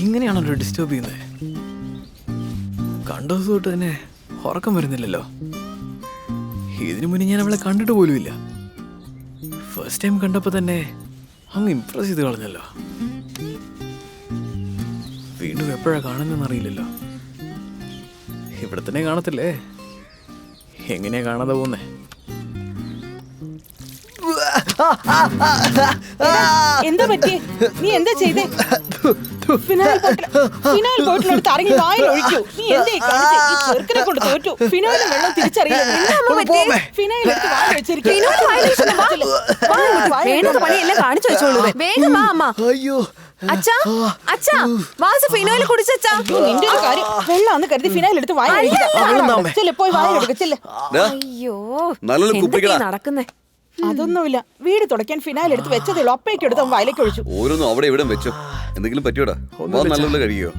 ഇങ്ങനെയാണല്ലോ ഡിസ്റ്റർബ് ചെയ്യുന്നത്. കണ്ടത് തൊട്ട് തന്നെ ഉറക്കം വരുന്നില്ലല്ലോ. ഇതിനു മുന്നേ ഞാൻ അവളെ കണ്ടിട്ട് പോലുമില്ല. ഫസ്റ്റ് ടൈം കണ്ടപ്പോൾ തന്നെ അങ്ങ് ഇംപ്രസ് ചെയ്ത് കളഞ്ഞല്ലോ. വീണ്ടും എപ്പോഴാണ് കാണുന്നതെന്ന് അറിയില്ലല്ലോ. ഇവിടെ തന്നെ കാണത്തില്ലേ? എങ്ങനെയാ കാണാതെ പോകുന്നേ? എന്താ പറ്റി? നീ എന്താ ചെയ്തേ? ഫിനായിൽ ബോട്ടിലെടുത്ത് അരങ്ങി വായിൽ ഒഴിച്ചു. നീ എന്തേ കാണിച്ചേ? ഈ ചെറുക്കനെ കൊണ്ട് തോറ്റു. ഫിനായിലും വെള്ളം തിരിച്ചറിയില്ല. ഫിനായിൽ എടുത്ത് വായിൽ വെച്ചിരിക്കും. പണിയെല്ലാം കാണിച്ചു വെച്ചോളൂ. വേഗം വാ അമ്മ. അച്ഛാ അച്ഛാ വാസു ഫിനോയിൽ കുടിച്ചാ. നിന്റെ ഒരു കാര്യം വെള്ളാന്ന് കരുതി ഫിനായിൽ എടുത്ത് വായിൽ ഒഴിക്കില്ല. പോയി വായിൽ എടുക്കല്ലേ. അയ്യോ നടക്കുന്നേ. അതൊന്നുമില്ല. വീട് തുടയ്ക്കാൻ ഫിനായിൽ എടുത്ത് വെച്ചതേ ഉള്ളൂ. അപ്പേക്ക് എടുത്ത് വായിലേക്ക് ഒഴിച്ചു. ഓരോന്നും അവിടെ ഇവിടെ വെച്ചോ. എന്തെങ്കിലും പറ്റിയോടാ? നല്ലോണം കഴിയോ?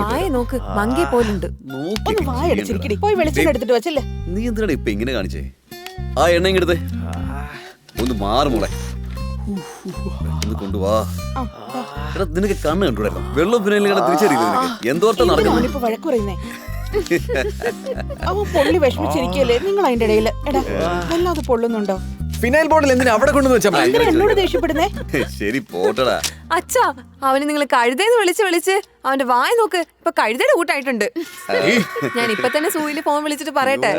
വായ നോക്ക്, മങ്കി പോലുണ്ട്. ഒന്ന് വായടച്ചിരിക്കടി. പോയി വെളിച്ചെണ്ണ എടുത്തിട്ട് വെച്ചല്ലേ. നീ എന്തിനാണ് ഇപ്പൊ ഇങ്ങനെ കാണിച്ചേ? ആ എണ്ണ ഇങ്ങെടുത്തേ. ഒന്ന് മാറുമോളെ. കൊണ്ടുവാ. നിനക്ക് കണ്ണ് കണ്ടുകൂടല്ലോ. വെള്ളം പിന്നെ തിരിച്ചറിയില്ല. എന്തോർത്താ നടക്കുന്നത്? വഴക്കുറയുന്നേ. അവൻ പൊള്ളി വിഷമിച്ചിരിക്കല്ലേ. നിങ്ങൾ അതിന്റെ ഇടയിൽ എടാ വല്ലാതെ പൊള്ളുന്നുണ്ടോ? ഫിനൈൽ ബോട്ടിൽ എന്തിനാ അവിടെ കൊണ്ടുവന്ന് എന്നോട് ദേഷ്യപ്പെടുന്നേ? ശരി പോട്ടടാ. അച്ഛാ അവന് നിങ്ങൾ കഴുതേന്ന് വിളിച്ച് അവന്റെ വായ നോക്ക്. ഇപ്പൊ കഴുതയുടെ കൂട്ടായിട്ടുണ്ട്. ഞാൻ ഇപ്പൊ തന്നെ സൂയില് ഫോൺ വിളിച്ചിട്ട് പറയട്ടെ.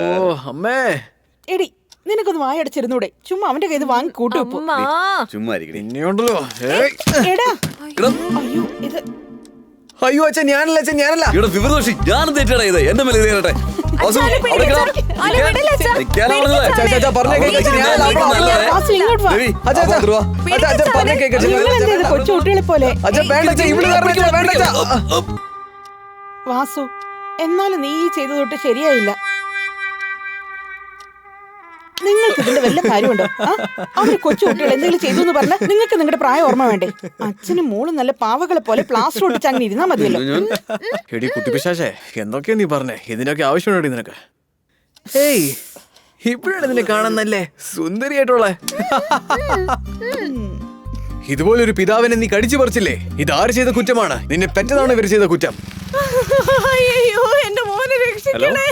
എടി നിനക്കൊന്ന് വായടച്ചിരുന്നൂടെ? ചുമ്മാ അവന്റെ കയ്യിൽ വാങ്ങി കൂട്ടുവെപ്പു. ചുമ്മാ എടാ അയ്യോ ഇത് അയ്യോ അച്ഛൻ ഞാനല്ല. ഇവിടെ വിവരദോഷി ഞാൻ തെറ്റാണ് ഇത്. എന്റെ മേലെ ഇതേറട്ടെ. കൊച്ചുകുട്ടികളെ പോലെ. വാസു എന്നാലും നീ ചെയ്തു തൊട്ട് ശരിയായില്ല. നിങ്ങൾക്ക് ഇതിന്റെ വല്ല കാര്യമുണ്ടോ? അവര് കൊച്ചുകുട്ടികൾ എന്തെങ്കിലും ചെയ്തു എന്ന് പറഞ്ഞാൽ നിങ്ങൾക്ക് നിങ്ങളുടെ പ്രായം ഓർമ്മ വേണ്ടേ? അച്ഛനും മോളും നല്ല പാവകളെ പോലെ പ്ലാസ്റ്റർ ഒട്ടിച്ച് അങ്ങനെ ഇരുന്നാ മതിയല്ലോ. എടി കുട്ടിപ്പിശാശേ, എന്തൊക്കെയാ നീ പറഞ്ഞേ? ഇതിനൊക്കെ ആവശ്യമുണ്ടോ നിനക്ക്? ഏയ് ഇപ്പഴാണ് ഇതിനെ കാണാൻ നല്ലേ സുന്ദരിയായിട്ടുള്ള. ഇതുപോലൊരു പിതാവിനെ നീ കടിച്ചു പറിച്ചില്ലേ? ഇതാര് ചെയ്ത കുറ്റമാണ്? നിന്നെ പെറ്റതാണ് ഇവർ ചെയ്ത കുറ്റം. അയ്യോ എന്റെ മോനെ രക്ഷിക്കണേ.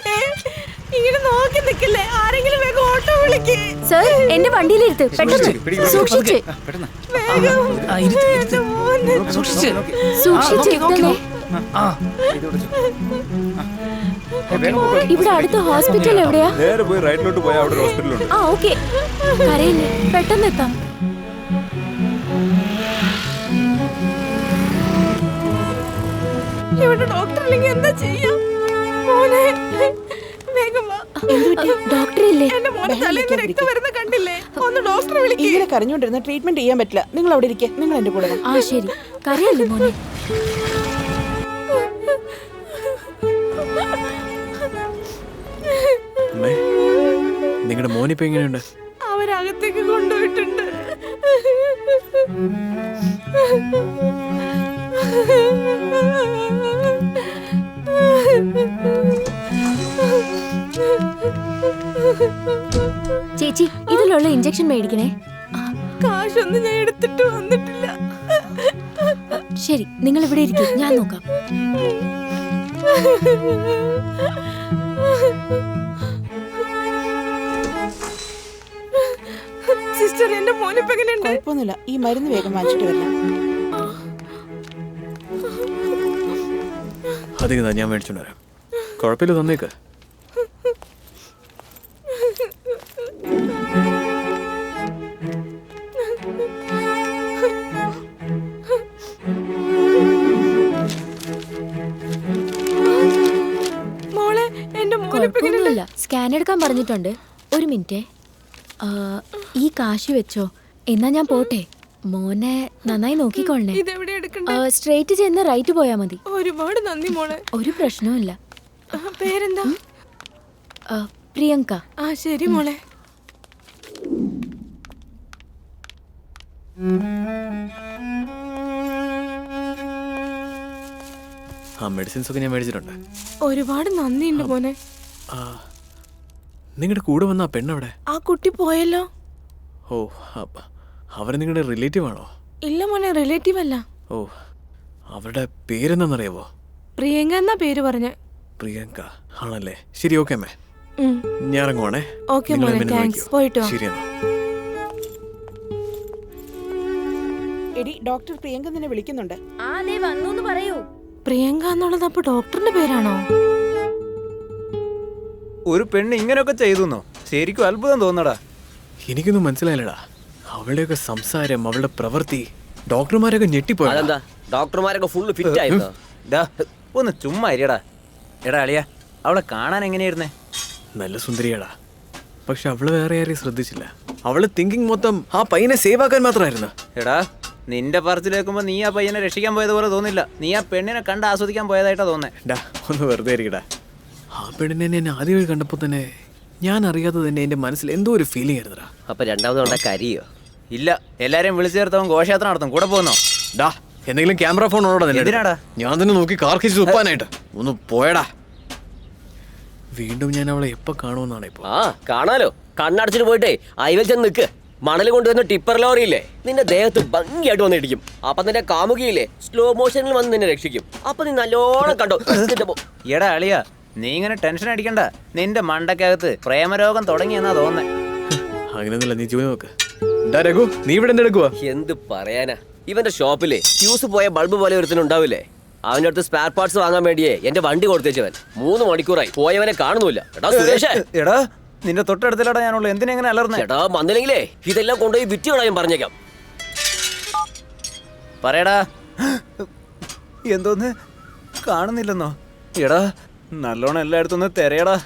ഇങ്ങനെ നോക്കി നിൽക്കില്ലേ? ആരെങ്കിലും വേഗം ഓട്ടോ വിളിക്ക്. സർ എന്റെ വണ്ടിയിലിരുത്ത്. പെട്ടെന്ന് സൂക്ഷിച്ച്. ഇവിടെ അടുത്ത ഹോസ്പിറ്റൽ എവിടെയാ? നേരെ പോയി റൈറ്റിലോട്ട് പോയാ അവിടെ ഹോസ്പിറ്റലുണ്ട്. ആ ഓക്കെ. കരയില്ലേ, പെട്ടെന്ന് എത്താം. ഇവിടെ ഡോക്ടർ ഇല്ലെങ്കിൽ എന്താ ചെയ്യാം? മോനെ ഡോക്ടറില്ലേ? ഇങ്ങനെ കരഞ്ഞോണ്ടിരുന്ന ട്രീറ്റ്മെന്റ് ചെയ്യാൻ പറ്റില്ല. നിങ്ങൾ അവിടെ ഇരിക്കെ. നിങ്ങൾ എന്റെ കൂടെ. ആ ശരി. കരയല്ലേ മോനെ? നിങ്ങളുടെ മോനിപ്പോ എങ്ങനെയുണ്ട്? അവരകത്തേക്ക് കൊണ്ടുപോയിട്ടുണ്ട്. ചേച്ചി ഇതിലുള്ള ഇഞ്ചക്ഷൻ മേടിക്കണേ. കാശൊന്നും ഞാൻ എടുത്തിട്ട് വന്നിട്ടില്ല. ശരി നിങ്ങൾ ഇവിടെ ഇരിക്കും, ഞാൻ നോക്കാം. സിസ്റ്റർ എന്റെ മോനിപ്പോ എങ്ങനെയുണ്ട്? കുഴപ്പമൊന്നുമില്ല. ഈ മരുന്ന് വേഗം വാങ്ങിച്ചിട്ട് വരാം. അധികം ഞാൻ മേടിച്ചോണ്ട് വരാം. കുഴപ്പമില്ല, തന്നേക്ക്. സ്കാൻ എടുക്കാൻ പറഞ്ഞിട്ടുണ്ട്. ഒരു മിനിറ്റ്. ഈ കാശ് വെച്ചോ. എന്നാ ഞാൻ പോട്ടെ. മോനെ നന്നായി നോക്കിക്കൊള്ളേ. സ്ട്രേറ്റ് ചെന്ന് റൈറ്റ് പോയാ മതി. ഒരുപാട് നന്ദി മോളെ. ഒരു പ്രശ്നവുമില്ല. പേരെന്താ? പ്രിയങ്ക. ആ ശരി മോളെ. ആ മെഡിസിൻസ് ഒക്കെ ഞാൻ മേടിച്ചിട്ടുണ്ട്. ഒരുപാട് നന്ദിയുണ്ട് മോനെ. നിങ്ങളുടെ കൂടെ വന്ന ആ പെണ്ണവിടെ? ആ കുട്ടി പോയല്ലോ. ഓ, അവർ നിങ്ങളുടെ റിലേറ്റീവ് ആണോ? ഇല്ല മോനെ, റിലേറ്റീവ് അല്ല. ഓ, അവരുടെ പേരെന്താണെന്നറിയാവോ? പ്രിയങ്ക എന്നാ പേര് പറഞ്ഞ. പ്രിയങ്ക ആണല്ലേ? ശരി, ഓക്കെ അമ്മേ, ഞാൻ ഇറങ്ങുവാണേ. ഓക്കെ നിങ്ങൾ മോനെ, എന്നെ താങ്ക്സ്. വിളിക്കൂ. പോയിട്ട് വാ. ശരി എന്നാ. എടി, ഡോക്ടർ പ്രിയങ്ക നിന്നെ വിളിക്കുന്നുണ്ട്. ആ ദേ വന്നു പറയൂ. പ്രിയങ്ക എന്നുള്ളത് അപ്പൊ ഡോക്ടറിന്റെ പേരാണോ? ഒരു പെണ്ണ് ഇങ്ങനെയൊക്കെ ചെയ്തു ശരിക്കും അത്ഭുതം തോന്നടാ. എനിക്കൊന്നും മനസ്സിലായില്ലടാ. അവളുടെയൊക്കെ സംസാരം, അവളുടെ പ്രവൃത്തി, ഡോക്ടർമാരൊക്കെ ഞെട്ടിപ്പോയി. അതെന്താ ഡോക്ടർമാരൊക്കെ ഫുള്ള് ഫിറ്റ് ആയിരുന്നോ? ഡാ ഒന്ന് ചുമ്മാ ഇരിയടാ. എടാ അളിയ, അവളെ കാണാൻ എങ്ങനെയായിരുന്നേ? നല്ല സുന്ദരിയാടാ. പക്ഷെ അവള് വേറെ ആരെയും ശ്രദ്ധിച്ചില്ല. അവള് തിങ്കിങ് മൊത്തം ആ പയ്യനെ സേവ് ആക്കാൻ മാത്രമായിരുന്നു. എടാ നിന്റെ പറച്ചിലേക്കുമ്പോ നീ ആ പയ്യനെ രക്ഷിക്കാൻ പോയതുപോലെ തോന്നില്ല. നീ ആ പെണ്ണിനെ കണ്ട് ആസ്വദിക്കാൻ പോയതായിട്ടാ തോന്നേ. ഡാ ഒന്ന് വെറുതെ ഇരിക്കടാ. ആ പെണ്ണിനെ ഞാൻ ആദ്യമായി കണ്ടപ്പോൾ തന്നെ ഞാൻ അറിയാതെ തന്നെ എൻ്റെ മനസ്സിൽ എന്തോ ഒരു ഫീലിംഗ് ആയിരുന്നടാ. അപ്പൊ രണ്ടാമത് കൊണ്ട കരിയോ? ഇല്ല, എല്ലാരെയും വിളിച്ചു ചേർത്തവൻ ഘോഷയാത്ര നടത്തും. കൂടെ പോകുന്നോ? ഡാ എന്തെങ്കിലും ക്യാമറ ഫോൺ ഉണ്ടോ? എന്തിനാടാ? ഞാൻ തന്നെ നോക്കി കാർക്കിച്ച് തുപ്പാനായിട്ട്. ഒന്ന് പോയടാ. വീണ്ടും ഞാൻ അവളെ എപ്പോ കാണുമെന്നാണ് ഇപ്പൊ. ആ കാണാലോ. കണ്ണടച്ചിട്ട് പോയിട്ടേ അയവൽ ചെന്ന് നിക്ക്. മണൽ കൊണ്ടുവന്ന ടിപ്പർ ലോറിയില്ലേ നിന്റെ ദേഹത്ത് ഭംഗിയായിട്ട് വന്ന് ഇടിക്കും. അപ്പൊ നിന്റെ കാമുകിയില്ലേ സ്ലോ മോഷനിൽ വന്ന് നിന്നെ രക്ഷിക്കും. അപ്പൊ നീ നല്ലോണം കണ്ടോ. എടാ അളിയ, നീ ഇങ്ങനെ ടെൻഷൻ അടിക്കണ്ട. നിന്റെ മണ്ടക്കകത്ത് പ്രേമരോഗം തുടങ്ങിയെന്നാ തോന്നേ. അങ്ങനെയൊന്നുമില്ല, നീ ജോലി നോക്ക്. ഡാ രഘു, നീ ഇവിടെ എന്തെടുക്കുവാ? എന്ത് പറയാനാ, ഇവന്റെ ഷോപ്പിലെ ഫ്യൂസ് പോയ ബൾബ് പോലെ ഒരുത്തനുണ്ടാവില്ലേ, അവന്റെ അടുത്ത് സ്പെയർ പാർട്സ് വാങ്ങാൻ വേണ്ടിയേ എന്റെ വണ്ടി കൊടുത്തേച്ചവൻ. 3 മണിക്കൂറായി പോയവനെ കാണുന്നില്ല. എടാ സുരേഷേ, എടാ നിന്റെ തൊട്ടടുത്തിലടാ ഞാനുള്ളൂ. എന്തിനെങ്ങനെ അലർന്നേ? ചേട്ടാ വന്നില്ലെങ്കിലേ ഇതെല്ലാം കൊണ്ടുപോയി വിറ്റ് കളയാൻ പറഞ്ഞേക്കാം. പറയടാ. എന്തോന്ന് കാണുന്നില്ലെന്നോ? എടാ നല്ലോണം എല്ലായിടത്തും ഒന്ന് തിരയടാ.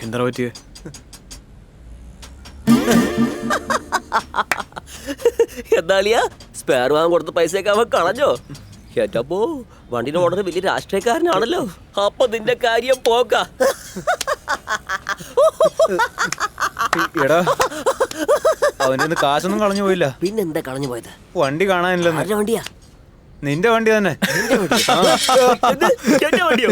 എന്താ പറ്റിയേ? എന്താളിയാ സ്പെയർ വാങ്ങാൻ കൊടുത്ത പൈസയൊക്കെ അവൻ കളഞ്ഞോ? കേട്ടപ്പോ വണ്ടിയുടെ ഓർഡർ വലിയ രാഷ്ട്രീയക്കാരനാണല്ലോ. അപ്പൊ നിന്റെ കാര്യം പോക്ക. എടാ അവൻ്റെ കാശൊന്നും കളഞ്ഞു പോയില്ല. പിന്നെന്താ കളഞ്ഞു പോയത്? വണ്ടി കാണാനില്ലെന്ന്. ആരുടെ വണ്ടിയാ? നിന്റെ വണ്ടി തന്നെ. എന്റെ വണ്ടിയോ?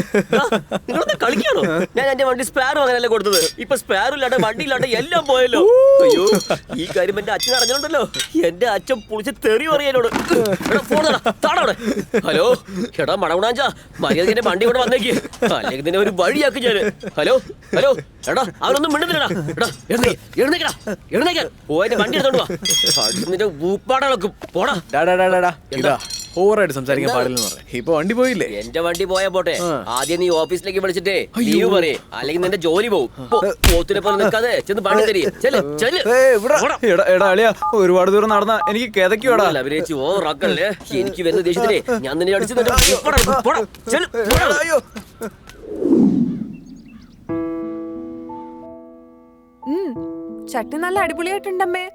നിങ്ങളൊന്ന് കളിക്കാണോ? ഞാൻ എന്റെ വണ്ടി സ്പെയർ വാങ്ങാനല്ലേ കൊടുത്തത്. ഇപ്പൊ സ്പെയർ ഇല്ലാണ്ട് വണ്ടി ഇല്ലാണ്ട് എല്ലാം പോയല്ലോ. അയ്യോ, ഈ കാര്യം എന്റെ അച്ഛൻ അറിഞ്ഞോണ്ടല്ലോ എന്റെ അച്ഛൻ പൊളിച്ച് തെറി പറയാനോട്. ഹലോ എടാ മണകുണാഞ്ച, മര്യാദ എന്റെ വണ്ടി ഇവിടെ വന്നേക്ക്, അല്ലെങ്കിൽ നിന്നെ ഒരു വഴിയാക്കി ഞാൻ. ഹലോ ഹലോ എടാ, അവനൊന്നും മിണ്ടുന്നില്ലടാ. എടാ എഴുന്നേക്കടാ, എഴുന്നേക്കാൻ പോയ വണ്ടി എടുത്തോണ്ട് വാ. നിന്റെ ഊപ്പാടകളൊക്കെ പോടാ. ഇതാ ഓവറായിട്ട് സംസാരിക്കാൻ പാടില്ലെന്ന് പറയാം. ഇപ്പൊ വണ്ടി പോയില്ലേ? എന്റെ വണ്ടി പോയാ പോട്ടെ. ആദ്യം നീ ഓഫീസിലേക്ക് വിളിച്ചിട്ടേ ലീവ് പറയേ, അല്ലെങ്കിൽ നിന്റെ ജോലി പോവും. പോത്തിനെ പോലെ നിൽക്കാതെ ചെന്ന് പണി തരീ. എടാ അളിയ, ഒരുപാട് ദൂരം നടന്ന എനിക്ക് കിതയ്ക്കുവാടാ. അഭിനയിച്ച് ഓവറാക്കല്ലേ. എനിക്ക് വരുന്ന ദേഷ്യത്തിലേ ഞാൻ നിന്നെ അടിച്ച് ചട്ടി നല്ല അടിപൊളിയായിട്ടുണ്ടമ്മേ.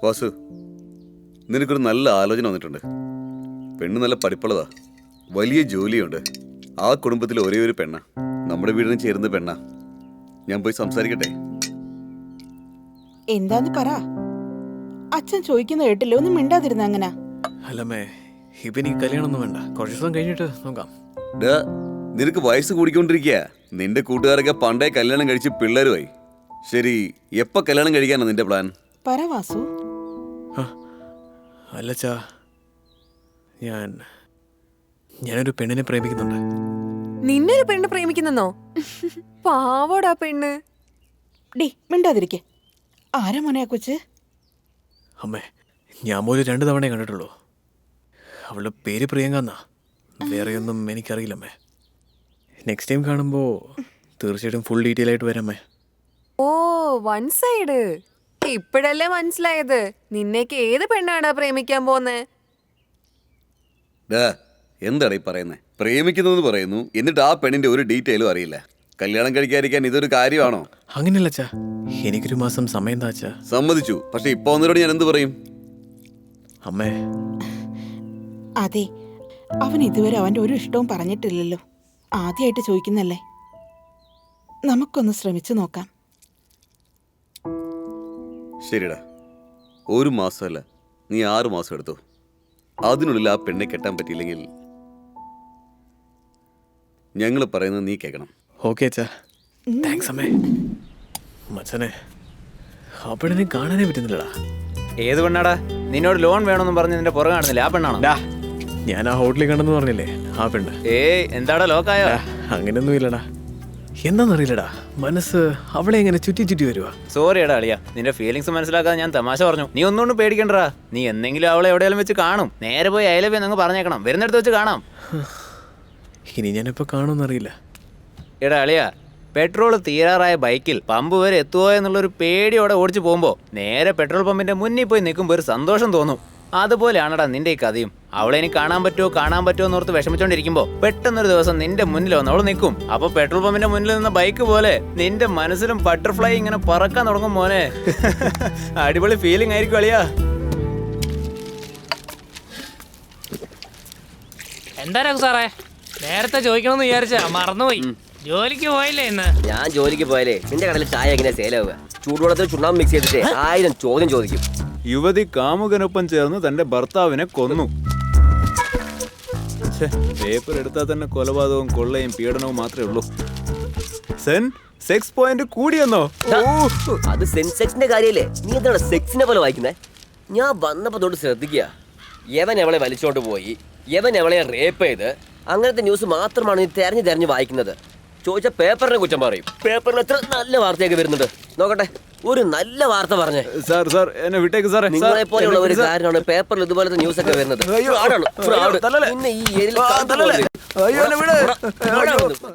വാസു, നിനക്കൊരു നല്ല ആലോചന വന്നിട്ടുണ്ട്. പെണ്ണ് നല്ല പഠിപ്പുള്ളതാ, വലിയ ജോലിയുണ്ട്. ആ കുടുംബത്തിലെ ഒരേ ഒരു പെണ്ണ, നമ്മുടെ വീടിന് ചേരുന്ന പെണ്ണ. ഞാൻ പോയി സംസാരിക്കട്ടെ? എന്താന്ന് പറ. അച്ഛൻ ചോദിക്കുന്ന കേട്ടില്ലേ, ഒന്നും മിണ്ടാതിരുന്ന അങ്ങനെ. അല്ലമ്മേ, ഇപ്പൊ നീ കല്യാണം ഒന്നും വേണ്ട, കുറച്ച് ദിവസം കഴിഞ്ഞിട്ട് നോക്കാം. നിനക്ക് വയസ്സ് കൂടിക്കൊണ്ടിരിക്കുക. നിന്റെ കൂട്ടുകാരൊക്കെ പണ്ടേ കല്യാണം കഴിച്ച് പിള്ളേരുമായി. ശരി, എപ്പോ കല്യാണം കഴിക്കാനാ നിന്റെ പ്ലാൻ? പറ വാസു. അല്ലച്ചാ, ഞാനൊരു പെണ്ണിനെ പ്രേമിക്കുന്നുണ്ട്. നിന്നൊരു പെണ്ണ് പ്രേമിക്കുന്നോ? പാവോടാ പെണ്ണ്. ഡി മിണ്ടാതിരിക്കെ. ആരാ മോനെയാ കൊച്ച്? അമ്മേ, ഞാൻ പോലും 2 തവണയെ കണ്ടിട്ടുള്ളൂ. അവളുടെ പേര് പ്രിയങ്ക എന്നാ. വേറെയൊന്നും എനിക്കറിയില്ലമ്മേ. നെക്സ്റ്റ് ടൈം കാണുമ്പോൾ തീർച്ചയായിട്ടും ഫുൾ ഡീറ്റെയിൽ ആയിട്ട് വരാമേ. ഓ, വൺ സൈഡ്. ഇപ്പഴല്ലേ മനസ്സിലായത് നിന്നേക്ക് ഏത് പെണ്ണാടാ പ്രേമിക്കാൻ പോന്നേ? എന്താടാ ഈ പറയുന്നേ? പ്രേമിക്കുന്നു പറയുന്നു, എന്നിട്ട് ആ പെണ്ണിന്റെ ഒരു ഡീറ്റെയിലും അറിയില്ല. കല്യാണം കഴിക്കാതിരിക്കാൻ ഇതൊരു കാര്യമാണോ? അങ്ങനെയല്ല അച്ഛാ, എനിക്കൊരു മാസം സമയം താച്ചാ. സമ്മതിച്ചു, പക്ഷെ ഇപ്പൊ ഒന്നോട് ഞാൻ എന്ത് പറയും? അമ്മേ, അതെ, അവൻ ഇതുവരെ അവന്റെ ഒരു ഇഷ്ടവും പറഞ്ഞിട്ടില്ലല്ലോ. ആദ്യമായിട്ട് ചോദിക്കുന്നല്ലേ. നമുക്കൊന്ന് ശ്രമിച്ചു നോക്കാം. ശരിടാ, 1 മാസമല്ല, നീ 6 മാസം എടുത്തു. അതിനുള്ളിൽ ആ പെണ്ണെ കെട്ടാൻ പറ്റിയില്ലെങ്കിൽ ഞങ്ങൾ പറയുന്നത് നീ കേൾക്കണം. ഓക്കെ അച്ഛാ, താങ്ക്സ് അമ്മേ. മച്ചനെ ആ പെണ്ണിനെ കാണാനേ പറ്റുന്നില്ലടാ. ഏത് പെണ്ണാടാ? നിന്നോട് ലോൺ വേണമെന്നും പറഞ്ഞ് നിന്റെ പുറകെ കാണുന്നില്ല, ആ പെണ്ണാണോ? ഞാൻ ആ ഹോട്ടലിൽ കണ്ടെന്ന് പറഞ്ഞില്ലേ, ആ പെണ്ണ്. എന്താടാ ലോക്കായോ? അങ്ങനെയൊന്നും ഇല്ലടാ. എന്താന്നറിയില്ലടാ, മനസ്സ് അവളെ എങ്ങനെ ചുറ്റി ചുറ്റി വരുവാ. സോറി എടാ അളിയ, നിന്റെ ഫീലിങ്സ് മനസ്സിലാക്കാതെ ഞാൻ തമാശ പറഞ്ഞു. നീ ഒന്നുകൊണ്ടും പേടിക്കണ്ടടാ. നീ എന്തെങ്കിലും അവളെ എവിടെയെങ്കിലും വെച്ച് കാണും. നേരെ പോയി അയലവേ നിങ്ങൾ പറഞ്ഞേക്കണം, വരുന്നിടത്ത് വെച്ച് കാണാം. ഇനി ഞാനിപ്പോ കാണുമെന്നറിയില്ല. എടാ അളിയ, പെട്രോൾ തീരാറായ ബൈക്കിൽ പമ്പ് വരെ എത്തുമോ എന്നുള്ളൊരു പേടിയോടെ ഓടിച്ചു പോകുമ്പോൾ നേരെ പെട്രോൾ പമ്പിന്റെ മുന്നിൽ പോയി നിൽക്കുമ്പോൾ ഒരു സന്തോഷം തോന്നും. അതുപോലെയാണടാ നിന്റെ ഈ കഥയും. അവളെ ഇനി കാണാൻ പറ്റുമോ എന്നോർത്ത് വിഷമിച്ചോണ്ടിരിക്കുമ്പോൾ പെട്ടെന്നൊരു ദിവസം നിന്റെ മുന്നിൽ വന്ന് അവൾ നിൽക്കും. അപ്പൊ പെട്രോൾ പമ്പിന്റെ മുന്നിൽ നിന്ന ബൈക്ക് പോലെ നിന്റെ മനസ്സിലും ബട്ടർഫ്ലൈ ഇങ്ങനെ പറക്കാൻ തുടങ്ങും മോനെ. അടിപൊളി ഫീലിംഗ് ആയിരിക്കും അളിയാ. എന്താ സാറേ, നേരത്തെ ചോദിക്കണമെന്ന് വിചാരിച്ചാ മറന്നുപോയി. ജോലിക്ക് പോയില്ലേ ഇന്ന്? ഞാൻ ജോലിക്ക് പോയാലേ നിന്റെ കടയിൽ ചായ എങ്ങനെയാ സെയിലാവുക? ചൂടുവെള്ളത്തിൽ ചുണ്ണാമ്പ് മിക്സ് ചെയ്തിട്ട് 1000 ചോദ്യം ചോദിക്കും. യുവതി കാമുകനൊപ്പം ചേർന്ന് തന്റെ ഭർത്താവിനെ കൊന്നു. പേപ്പർ എടുത്താൽ തന്നെ കൊലപാതകവും കൊള്ളയും പീഡനവും മാത്രമേ ഉള്ളൂ. സെക്സ് പോയിന്റ് കൂടിയെന്നോ? അത് സെൻസെക്സിന്റെ കാര്യല്ലേ? നീ എന്താണ് സെക്സിനെ പോലെ വായിക്കുന്നേ? ഞാൻ വന്നപ്പോ തൊട്ട് ശ്രദ്ധിക്കുക. യവൻ അവളെ വലിച്ചോണ്ട് പോയി, യവൻ അവളെ റേപ്പ് ചെയ്ത്, അങ്ങനത്തെ ന്യൂസ് മാത്രമാണ് നീ തെരഞ്ഞു വായിക്കുന്നത്. ചോദിച്ച പേപ്പറിനെ കുറ്റം പറയും. പേപ്പറിൽ എത്ര നല്ല വാർത്തയൊക്കെ വരുന്നുണ്ട്. നോക്കട്ടെ, ഒരു നല്ല വാർത്ത പറഞ്ഞേ. സാർ എന്നെ വിട്ടേക്ക് സാറേ. നിങ്ങളെ പോലെയുള്ള ഒരു കാര്യമാണ് പേപ്പറിൽ ഇതുപോലത്തെ ന്യൂസ് ഒക്കെ വരുന്നത്. ഫ്രോഡ്. പിന്നെ ഈ ഏരിയയിൽ